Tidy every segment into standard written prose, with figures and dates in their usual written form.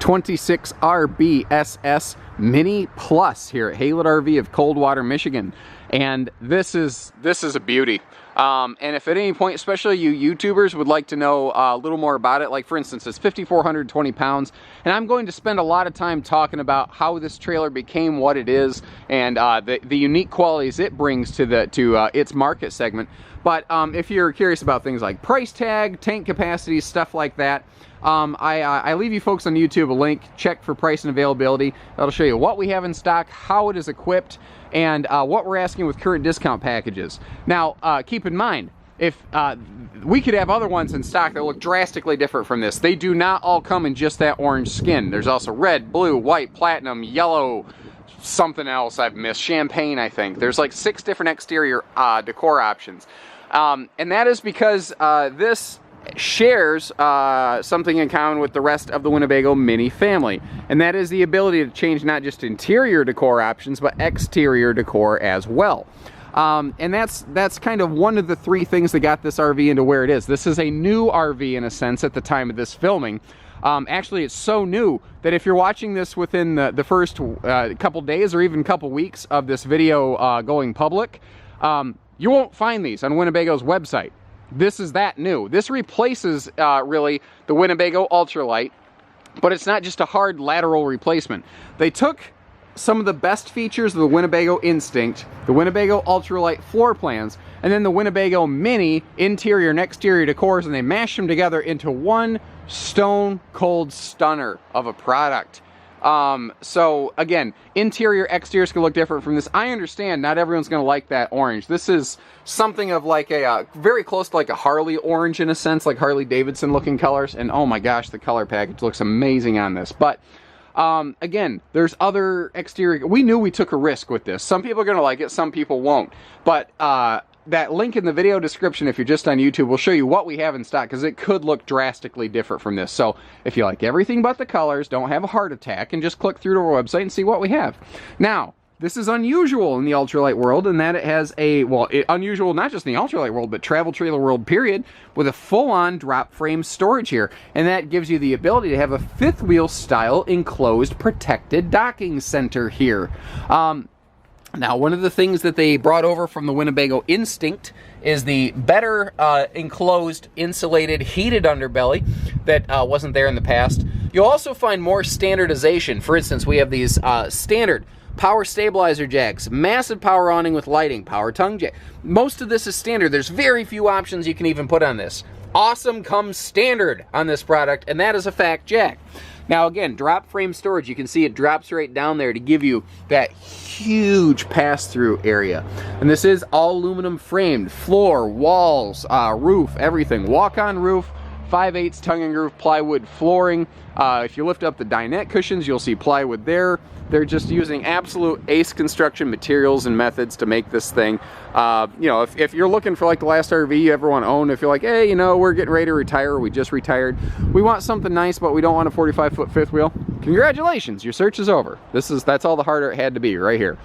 26RBSS Mini Plus here at Haylett RV of Coldwater, Michigan. And this is a beauty. And if at any point, especially you YouTubers, would like to know a little more about it, like for instance, it's 5,420 pounds, and I'm going to spend a lot of time talking about how this trailer became what it is and the unique qualities it brings to its market segment. But if you're curious about things like price tag, tank capacity, stuff like that, I leave you folks on YouTube a link. Check for price and availability. That'll show you what we have in stock, how it is equipped, and what we're asking with current discount packages. Now, keep in mind, if we could have other ones in stock that look drastically different from this. They do not all come in just that orange skin. There's also red, blue, white, platinum, yellow, something else I've missed, champagne, I think. There's like 6 different exterior decor options. And that is because this shares something in common with the rest of the Winnebago Mini family, and that is the ability to change not just interior decor options, but exterior decor as well. And that's kind of one of the 3 things that got this RV into where it is. This is a new RV in a sense at the time of this filming. Actually, it's so new that if you're watching this within the first couple days or even couple weeks of this video going public, you won't find these on Winnebago's website. This is that new. This replaces really the Winnebago Ultralite, but it's not just a hard lateral replacement. They took some of the best features of the Winnebago Instinct, the Winnebago Ultralite floor plans, and then the Winnebago Mini interior and exterior decors, and they mashed them together into one stone cold stunner of a product. So again, interior, exteriors can look different from this. I understand not everyone's going to like that orange. This is something of like a very close to like a Harley orange in a sense, like Harley Davidson looking colors. And oh my gosh, the color package looks amazing on this. But again, there's other exterior. We knew we took a risk with this. Some people are going to like it, some people won't. But that link in the video description, if you're just on YouTube, will show you what we have in stock, because it could look drastically different from this. So if you like everything but the colors, don't have a heart attack, and just click through to our website and see what we have. Now, this is unusual in the ultralight world in that it has a, well, unusual not just in the ultralight world, but travel trailer world period, with a full-on drop frame storage here. And that gives you the ability to have a fifth wheel style enclosed protected docking center here. Now, one of the things that they brought over from the Winnebago Instinct is the better enclosed, insulated, heated underbelly that wasn't there in the past. You'll also find more standardization. For instance, we have these standard power stabilizer jacks, massive power awning with lighting, power tongue jack. Most of this is standard. There's very few options you can even put on this. Awesome comes standard on this product, and that is a fact jack. Now again, drop frame storage, you can see it drops right down there to give you that huge pass-through area. And this is all aluminum framed, floor, walls, roof, everything. Walk-on roof, 5/8 tongue and groove plywood flooring. If you lift up the dinette cushions, you'll see plywood there. They're just using absolute ace construction materials and methods to make this thing. You know, if you're looking for like the last RV you ever want to own, if you're like, hey, you know, we're getting ready to retire, or we just retired, we want something nice, but we don't want a 45-foot fifth wheel, congratulations, your search is over. That's all the harder it had to be right here.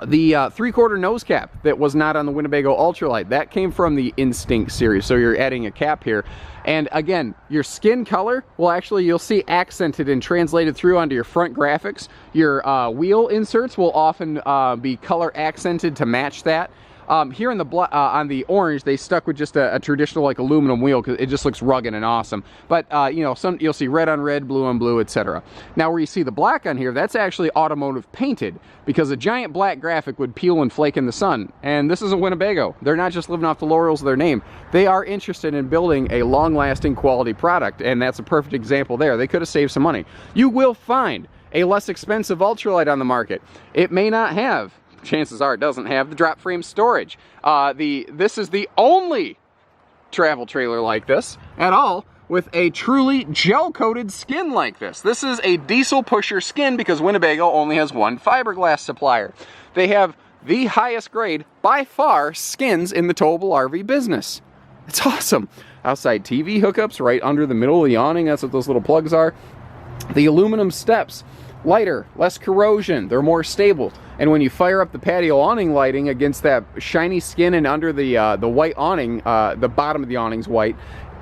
The 3/4 nose cap that was not on the Winnebago Ultralite, that came from the Instinct series, so you're adding a cap here. And again, your skin color will actually, you'll see accented and translated through onto your front graphics. Your wheel inserts will often be color accented to match that. Here in the on the orange, they stuck with just a traditional like aluminum wheel because it just looks rugged and awesome. But you know, you'll see red on red, blue on blue, etc. Now, where you see the black on here, that's actually automotive painted, because a giant black graphic would peel and flake in the sun. And this is a Winnebago. They're not just living off the laurels of their name. They are interested in building a long-lasting quality product, and that's a perfect example there. They could have saved some money. You will find a less expensive Ultralite on the market. It may not have, chances are it doesn't have, the drop frame storage. This is the only travel trailer like this at all with a truly gel-coated skin like this. This is a diesel pusher skin because Winnebago only has one fiberglass supplier. They have the highest grade, by far, skins in the towable RV business. It's awesome. Outside TV hookups right under the middle of the awning. That's what those little plugs are. The aluminum steps, lighter, less corrosion, they're more stable. And when you fire up the patio awning lighting against that shiny skin and under the white awning, the bottom of the awning's white,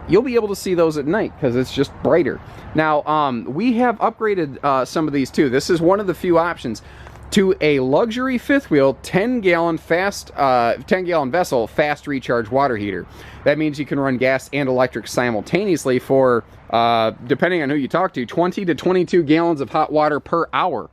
you'll be able to see those at night because it's just brighter. Now, we have upgraded some of these too. This is one of the few options to a luxury fifth wheel 10-gallon vessel fast recharge water heater. That means you can run gas and electric simultaneously for, depending on who you talk to, 20 to 22 gallons of hot water per hour.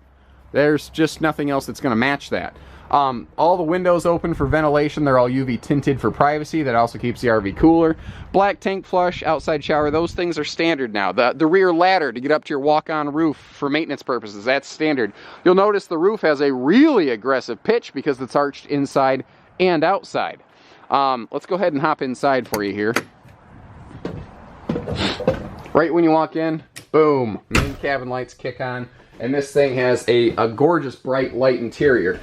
There's just nothing else that's going to match that. All the windows open for ventilation. They're all UV tinted for privacy. That also keeps the RV cooler. Black tank flush, outside shower. Those things are standard now. The rear ladder to get up to your walk-on roof for maintenance purposes, that's standard. You'll notice the roof has a really aggressive pitch because it's arched inside and outside. Let's go ahead and hop inside for you here. Right when you walk in, boom, main cabin lights kick on. And this thing has a gorgeous bright light interior.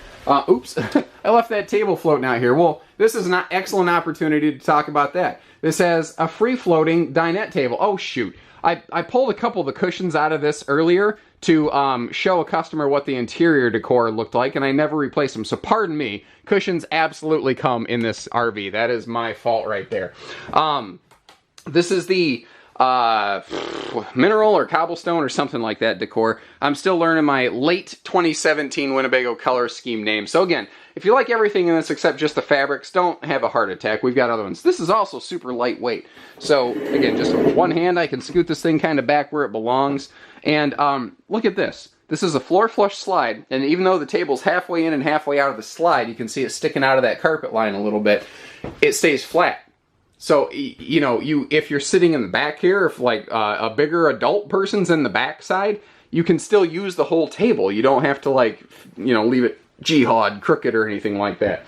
Oops, I left that table floating out here. Well, this is an excellent opportunity to talk about that. This has a free-floating dinette table. Oh, shoot. I pulled a couple of the cushions out of this earlier to show a customer what the interior decor looked like, and I never replaced them. So pardon me, cushions absolutely come in this RV. That is my fault right there. This is the mineral or cobblestone or something like that decor. I'm still learning my late 2017 Winnebago color scheme name. So again, if you like everything in this except just the fabrics, don't have a heart attack. We've got other ones. This is also super lightweight. So again, just with one hand, I can scoot this thing kind of back where it belongs. And look at this. This is a floor flush slide, and even though the table's halfway in and halfway out of the slide, you can see it sticking out of that carpet line a little bit. It stays flat. So, you know, if you're sitting in the back here, if like a bigger adult person's in the back side, you can still use the whole table. You don't have to, like, you know, leave it jihad, crooked or anything like that.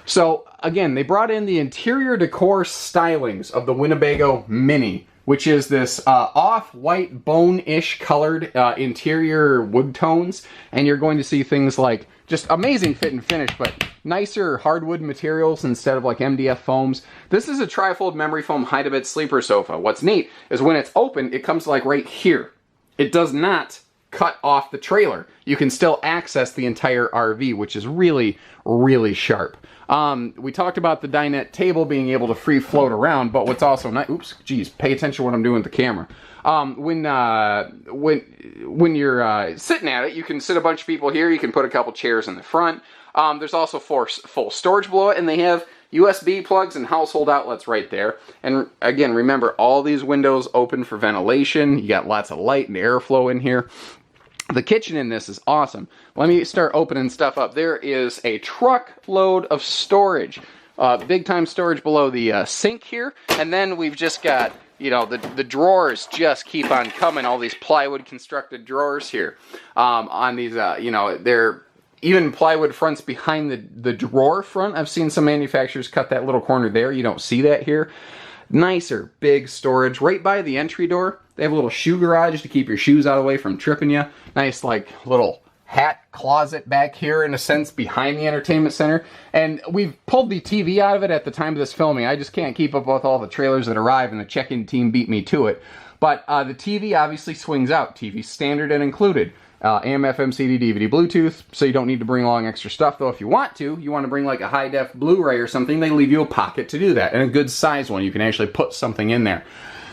So, again, they brought in the interior decor stylings of the Winnebago Minnie, which is this off-white, bone-ish colored interior wood tones. And you're going to see things like just amazing fit and finish, but nicer hardwood materials instead of like MDF foams. This is a trifold memory foam hide-a-bed sleeper sofa. What's neat is when it's open, it comes like right here. It does not cut off the trailer. You can still access the entire RV, which is really, really sharp. We talked about the dinette table being able to free float around, but what's also nice, oops, geez, pay attention to what I'm doing with the camera. When you're sitting at it, you can sit a bunch of people here. You can put a couple chairs in the front. There's also full storage below it, and they have USB plugs and household outlets right there. And again, remember, all these windows open for ventilation. You got lots of light and airflow in here. The kitchen in this is awesome. Let me start opening stuff up. There is a truckload of storage. Big time storage below the sink here. And then we've just got, you know, the drawers just keep on coming. All these plywood constructed drawers here. On these, you know, they're even plywood fronts behind the drawer front. I've seen some manufacturers cut that little corner there. You don't see that here. Nicer, big storage right by the entry door. They have a little shoe garage to keep your shoes out of the way from tripping you. Nice, like, little hat closet back here, in a sense, behind the entertainment center. And we've pulled the TV out of it at the time of this filming. I just can't keep up with all the trailers that arrive, and the check-in team beat me to it. But the TV obviously swings out. TV standard and included. AM, FM, CD, DVD, Bluetooth, so you don't need to bring along extra stuff, though if you want to bring like a high-def Blu-ray or something, they leave you a pocket to do that, and a good size one. You can actually put something in there.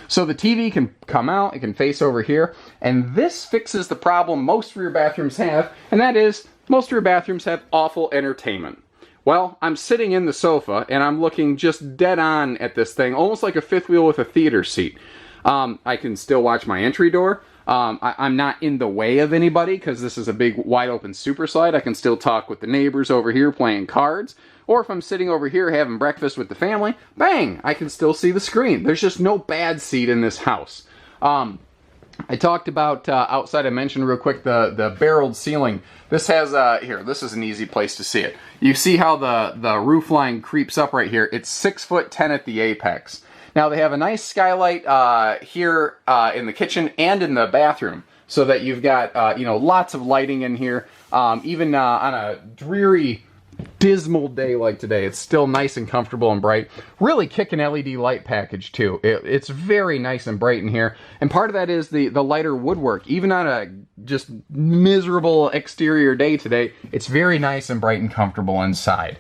So the TV can come out, it can face over here, and this fixes the problem most rear bathrooms have, and that is, most rear bathrooms have awful entertainment. Well, I'm sitting in the sofa, and I'm looking just dead on at this thing, almost like a fifth wheel with a theater seat. I can still watch my entry door. I'm not in the way of anybody because this is a big wide open super slide. I can still talk with the neighbors over here playing cards. Or if I'm sitting over here having breakfast with the family, bang, I can still see the screen. There's just no bad seat in this house. I talked about outside, I mentioned real quick the barreled ceiling. This has, here, this is an easy place to see it. You see how the roof line creeps up right here. It's 6'10" at the apex. Now they have a nice skylight here in the kitchen and in the bathroom, so that you've got you know, lots of lighting in here. Even on a dreary, dismal day like today, it's still nice and comfortable and bright. Really kicking LED light package too. It's very nice and bright in here, and part of that is the lighter woodwork. Even on a just miserable exterior day today, it's very nice and bright and comfortable inside.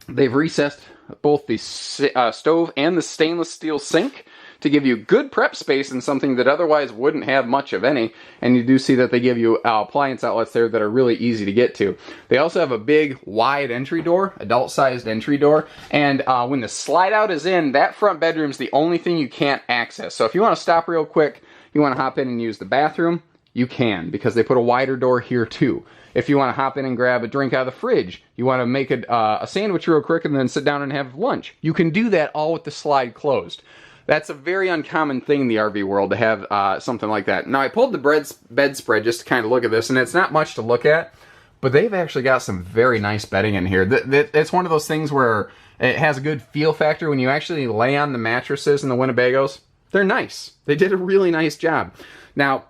They've recessed both the stove and the stainless steel sink to give you good prep space in something that otherwise wouldn't have much of any. And you do see that they give you appliance outlets there that are really easy to get to. They also have a big wide entry door, adult-sized entry door, and when the slide out is in, that front bedroom's the only thing you can't access. So if you want to stop real quick, you want to hop in and use the bathroom, you can, because they put a wider door here too. If you want to hop in and grab a drink out of the fridge, you want to make a sandwich real quick and then sit down and have lunch, you can do that all with the slide closed. That's a very uncommon thing in the RV world to have something like that. Now, I pulled the bedspread just to kind of look at this, and it's not much to look at, but they've actually got some very nice bedding in here. It's one of those things where it has a good feel factor when you actually lay on the mattresses in the Winnebagos. They're nice. They did a really nice job. Now,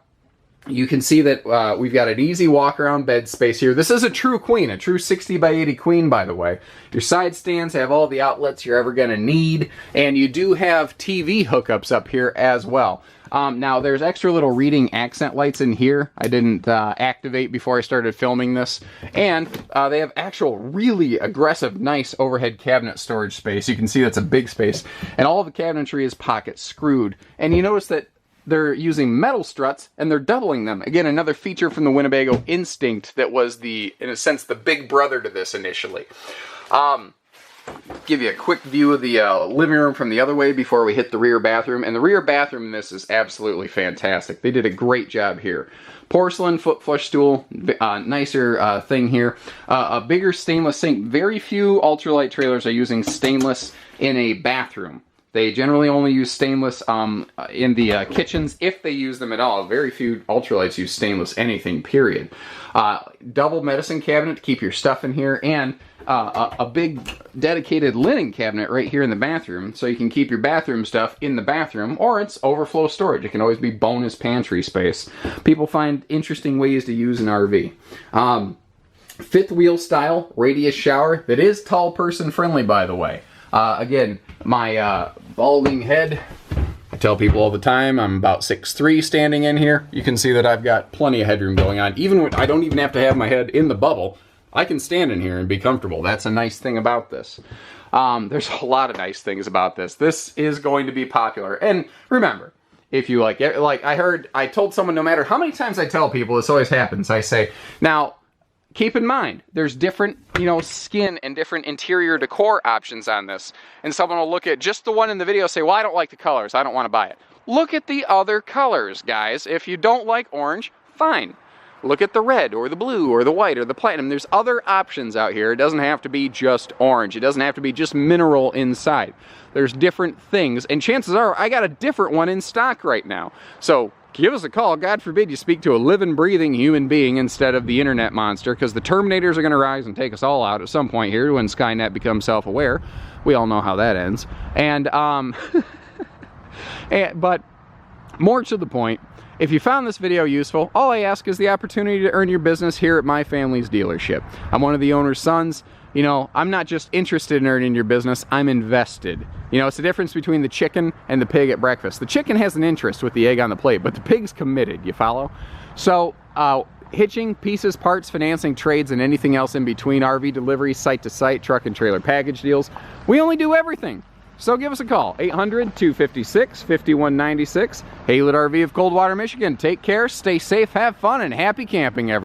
you can see that we've got an easy walk-around bed space here. This is a true queen, a true 60 by 80 queen, by the way. Your side stands have all the outlets you're ever going to need, and you do have TV hookups up here as well. Now, there's extra little reading accent lights in here. I didn't activate before I started filming this. And they have actual really aggressive, nice overhead cabinet storage space. You can see that's a big space. And all of the cabinetry is pocket screwed. And you notice that they're using metal struts, and they're doubling them. Again, another feature from the Winnebago Instinct that was in a sense, the big brother to this initially. Give you a quick view of the living room from the other way before we hit the rear bathroom. And the rear bathroom in this is absolutely fantastic. They did a great job here. Porcelain foot flush stool, nicer thing here. A bigger stainless sink. Very few ultralight trailers are using stainless in a bathroom. They generally only use stainless in the kitchens, if they use them at all. Very few ultralights use stainless anything, period. Double medicine cabinet to keep your stuff in here, and a big dedicated linen cabinet right here in the bathroom, so you can keep your bathroom stuff in the bathroom, or it's overflow storage. It can always be bonus pantry space. People find interesting ways to use an RV. Fifth wheel style radius shower that is tall person friendly, by the way. Again, my balding head, I tell people all the time, I'm about 6'3" standing in here. You can see that I've got plenty of headroom going on. Even when I don't even have to have my head in the bubble, I can stand in here and be comfortable. That's a nice thing about this. There's a lot of nice things about this. This is going to be popular. And remember, if you like I told someone, no matter how many times I tell people, this always happens. I say, now, keep in mind, there's different, skin and different interior decor options on this. And someone will look at just the one in the video and say, well, I don't like the colors. I don't want to buy it. Look at the other colors, guys. If you don't like orange, fine. Look at the red or the blue or the white or the platinum. There's other options out here. It doesn't have to be just orange. It doesn't have to be just mineral inside. There's different things. And chances are, I got a different one in stock right now. So give us a call. God forbid you speak to a living, breathing human being instead of the internet monster, because the Terminators are going to rise and take us all out at some point here when Skynet becomes self-aware. We all know how that ends. And, but more to the point, if you found this video useful, all I ask is the opportunity to earn your business here at my family's dealership. I'm one of the owner's sons. I'm not just interested in earning your business, I'm invested. It's the difference between the chicken and the pig at breakfast. The chicken has an interest with the egg on the plate, but the pig's committed, you follow? So, hitching, pieces, parts, financing, trades, and anything else in between, RV delivery, site-to-site, truck and trailer package deals, we only do everything. So give us a call, 800-256-5196, Haylett RV of Coldwater, Michigan. Take care, stay safe, have fun, and happy camping, everyone.